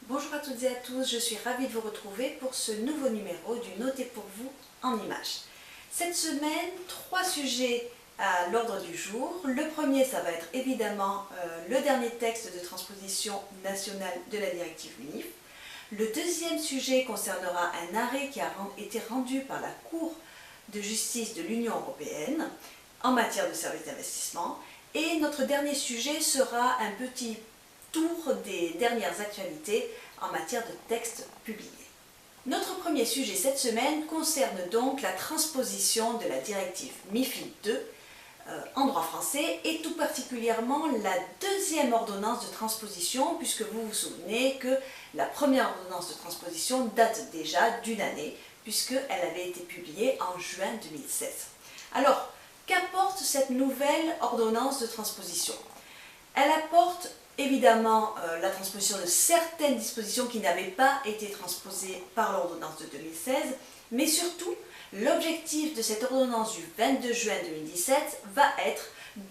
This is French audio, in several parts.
Bonjour à toutes et à tous, je suis ravie de vous retrouver pour ce nouveau numéro du Noté pour vous en images. Cette semaine, 3 sujets à l'ordre du jour. Le premier, ça va être évidemment le dernier texte de transposition nationale de la directive MIF. Le deuxième sujet concernera un arrêt qui a été rendu par la Cour de justice de l'Union européenne en matière de services d'investissement. Et notre dernier sujet sera un petit tour des dernières actualités en matière de textes publiés. Notre premier sujet cette semaine concerne donc la transposition de la directive MIFID II en droit français et tout particulièrement la deuxième ordonnance de transposition, puisque vous vous souvenez que la première ordonnance de transposition date déjà d'une année puisqu'elle avait été publiée en juin 2016. Alors, qu'apporte cette nouvelle ordonnance de transposition? Elle apporte évidemment la transposition de certaines dispositions qui n'avaient pas été transposées par l'ordonnance de 2016, mais surtout, l'objectif de cette ordonnance du 22 juin 2017 va être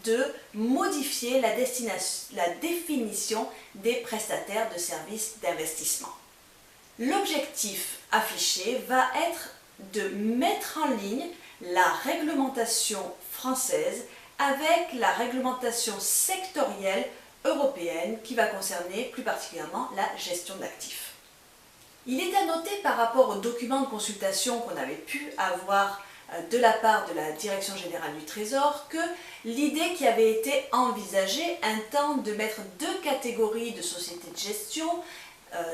de modifier la définition des prestataires de services d'investissement. L'objectif affiché va être de mettre en ligne la réglementation française avec la réglementation sectorielle européenne qui va concerner plus particulièrement la gestion d'actifs. Il est à noter par rapport aux documents de consultation qu'on avait pu avoir de la part de la Direction générale du Trésor que l'idée qui avait été envisagée un temps de mettre 2 catégories de sociétés de gestion,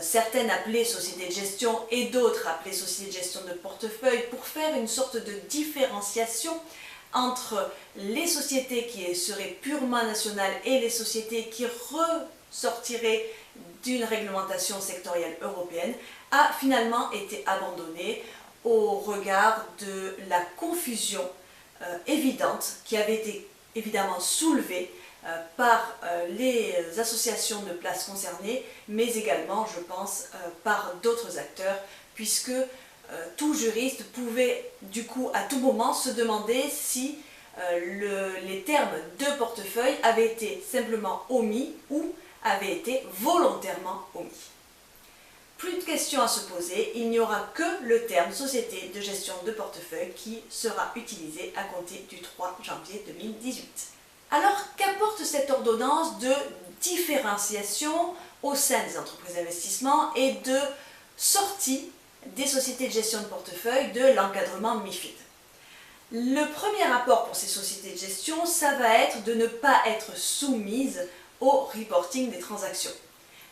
certaines appelées sociétés de gestion et d'autres appelées sociétés de gestion de portefeuille, pour faire une sorte de différenciation entre les sociétés qui seraient purement nationales et les sociétés qui ressortiraient d'une réglementation sectorielle européenne, a finalement été abandonnée au regard de la confusion évidente qui avait été évidemment soulevée par les associations de places concernées, mais également, je pense, par d'autres acteurs, puisque tout juriste pouvait du coup à tout moment se demander si les termes de portefeuille avaient été simplement omis ou avaient été volontairement omis. Plus de questions à se poser, il n'y aura que le terme société de gestion de portefeuille qui sera utilisé à compter du 3 janvier 2018. Alors, qu'apporte cette ordonnance de différenciation au sein des entreprises d'investissement et de sortie des sociétés de gestion de portefeuille de l'encadrement MIFID? Le premier apport pour ces sociétés de gestion, ça va être de ne pas être soumises au reporting des transactions.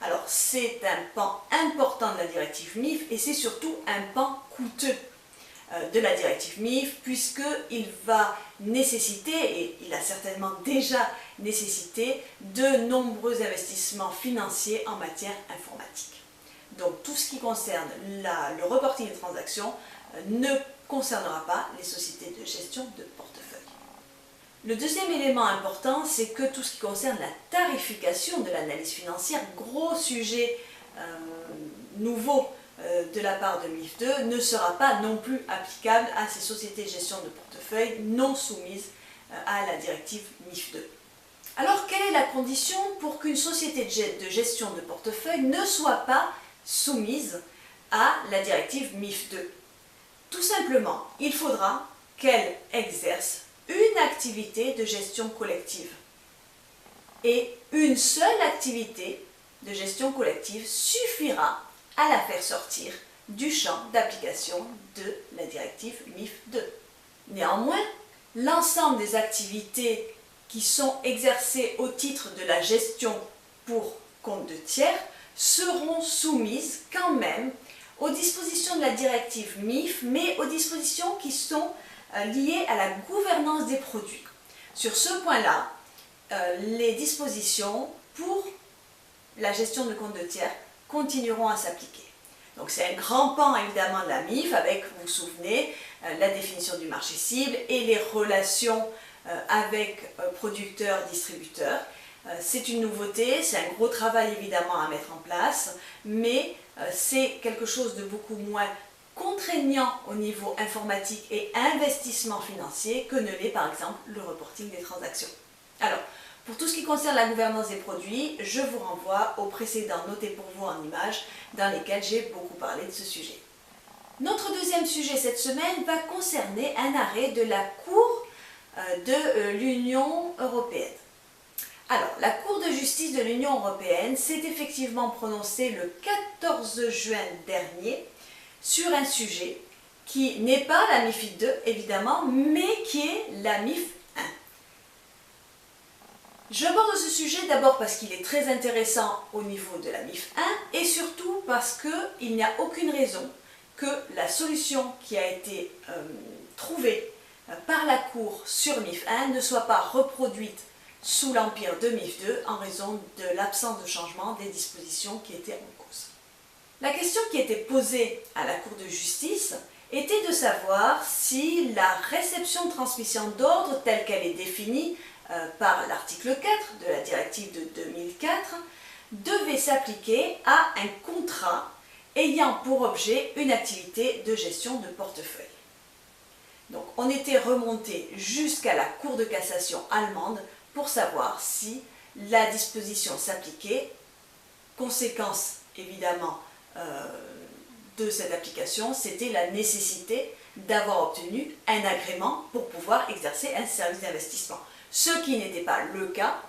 Alors c'est un pan important de la directive MIF et c'est surtout un pan coûteux de la directive MIF, puisqu'il va nécessiter, et il a certainement déjà nécessité, de nombreux investissements financiers en matière informatique. Donc tout ce qui concerne le reporting des transactions ne concernera pas les sociétés de gestion de portefeuille. Le deuxième élément important, c'est que tout ce qui concerne la tarification de l'analyse financière, gros sujet nouveau de la part de MIF 2, ne sera pas non plus applicable à ces sociétés de gestion de portefeuille non soumises à la directive MIF 2. Alors, quelle est la condition pour qu'une société de gestion de portefeuille ne soit pas soumise à la directive MIF 2? Tout simplement, il faudra qu'elle exerce une activité de gestion collective. Et une seule activité de gestion collective suffira à la faire sortir du champ d'application de la directive MIF 2. Néanmoins, l'ensemble des activités qui sont exercées au titre de la gestion pour compte de tiers seront soumises quand même aux dispositions de la directive MIF, mais aux dispositions qui sont liées à la gouvernance des produits. Sur ce point-là, les dispositions pour la gestion de compte de tiers continueront à s'appliquer. Donc c'est un grand pan évidemment de la MIF avec, vous vous souvenez, la définition du marché cible et les relations avec producteurs, distributeurs. C'est une nouveauté, c'est un gros travail évidemment à mettre en place, mais c'est quelque chose de beaucoup moins contraignant au niveau informatique et investissement financier que ne l'est par exemple le reporting des transactions. Alors, pour tout ce qui concerne la gouvernance des produits, je vous renvoie aux précédents notés pour vous en images dans lesquels j'ai beaucoup parlé de ce sujet. Notre deuxième sujet cette semaine va concerner un arrêt de la Cour de l'Union européenne. Alors, la Cour de justice de l'Union européenne s'est effectivement prononcée le 14 juin dernier sur un sujet qui n'est pas la MiFID II, évidemment, mais qui est la MiF 1. J'aborde ce sujet d'abord parce qu'il est très intéressant au niveau de la MiF 1 et surtout parce qu'il n'y a aucune raison que la solution qui a été trouvée par la Cour sur MiF 1 ne soit pas reproduite sous l'empire de MiF 2 en raison de l'absence de changement des dispositions qui étaient en cause. La question qui était posée à la Cour de justice était de savoir si la réception-transmission d'ordre telle qu'elle est définie par l'article 4 de la directive de 2004 devait s'appliquer à un contrat ayant pour objet une activité de gestion de portefeuille. Donc on était remonté jusqu'à la Cour de cassation allemande pour savoir si la disposition s'appliquait. Conséquence évidemment de cette application, c'était la nécessité d'avoir obtenu un agrément pour pouvoir exercer un service d'investissement. Ce qui n'était pas le cas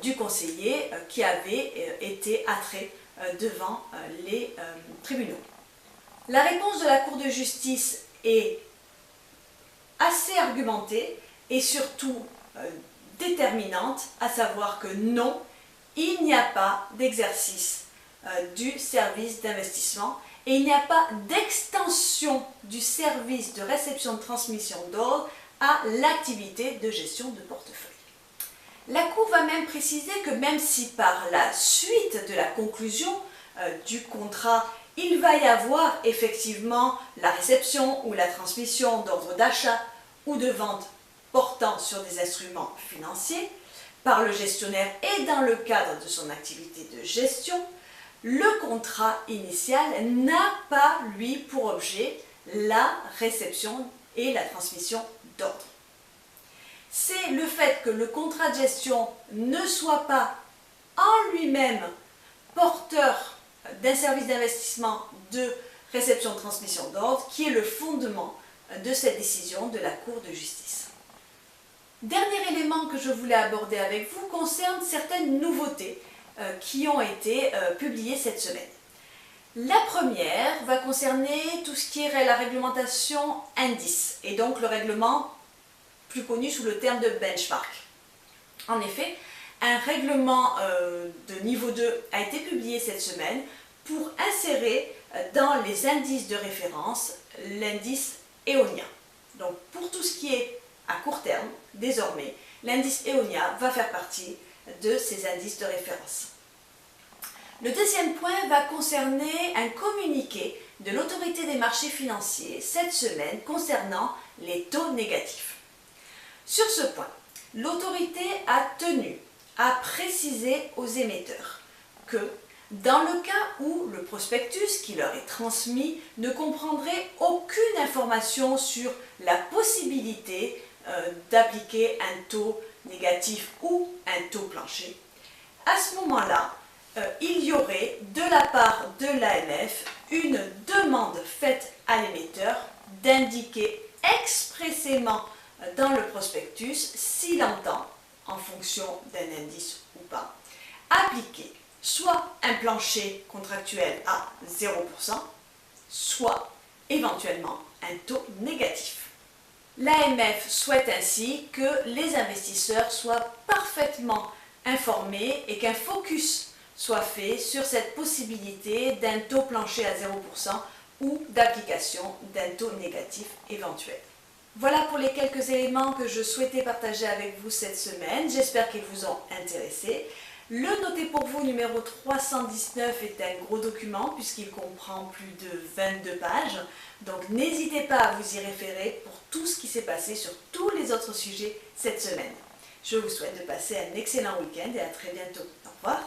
du conseiller qui avait été attrait devant les tribunaux. La réponse de la Cour de justice est assez argumentée et surtout déterminante, à savoir que non, il n'y a pas d'exercice du service d'investissement et il n'y a pas d'extension du service de réception de transmission d'ordre à l'activité de gestion de portefeuille. La Cour va même préciser que même si par la suite de la conclusion du contrat, il va y avoir effectivement la réception ou la transmission d'ordre d'achat ou de vente portant sur des instruments financiers par le gestionnaire et dans le cadre de son activité de gestion, le contrat initial n'a pas, lui, pour objet la réception et la transmission d'ordre. C'est le fait que le contrat de gestion ne soit pas en lui-même porteur d'un service d'investissement de réception-transmission d'ordre qui est le fondement de cette décision de la Cour de justice. Dernier élément que je voulais aborder avec vous concerne certaines nouveautés qui ont été publiées cette semaine. La première va concerner tout ce qui est la réglementation indice et donc le règlement plus connu sous le terme de benchmark. En effet, un règlement de niveau 2 a été publié cette semaine pour insérer dans les indices de référence l'indice EONIA. Donc pour tout ce qui est à court terme, désormais, l'indice EONIA va faire partie de ces indices de référence. Le deuxième point va concerner un communiqué de l'autorité des marchés financiers cette semaine concernant les taux négatifs. Sur ce point, l'autorité a tenu à préciser aux émetteurs que dans le cas où le prospectus qui leur est transmis ne comprendrait aucune information sur la possibilité d'appliquer un taux négatif ou un taux plancher, à ce moment-là, il y aurait de la part de l'AMF une demande faite à l'émetteur d'indiquer expressément dans le prospectus s'il entend, en fonction d'un indice ou pas, appliquer soit un plancher contractuel à 0%, soit éventuellement un taux négatif. L'AMF souhaite ainsi que les investisseurs soient parfaitement informés et qu'un focus soit fait sur cette possibilité d'un taux plancher à 0% ou d'application d'un taux négatif éventuel. Voilà pour les quelques éléments que je souhaitais partager avec vous cette semaine. J'espère qu'ils vous ont intéressé. Le Noté pour vous numéro 319 est un gros document puisqu'il comprend plus de 22 pages. Donc n'hésitez pas à vous y référer pour tout ce qui s'est passé sur tous les autres sujets cette semaine. Je vous souhaite de passer un excellent week-end et à très bientôt. Au revoir.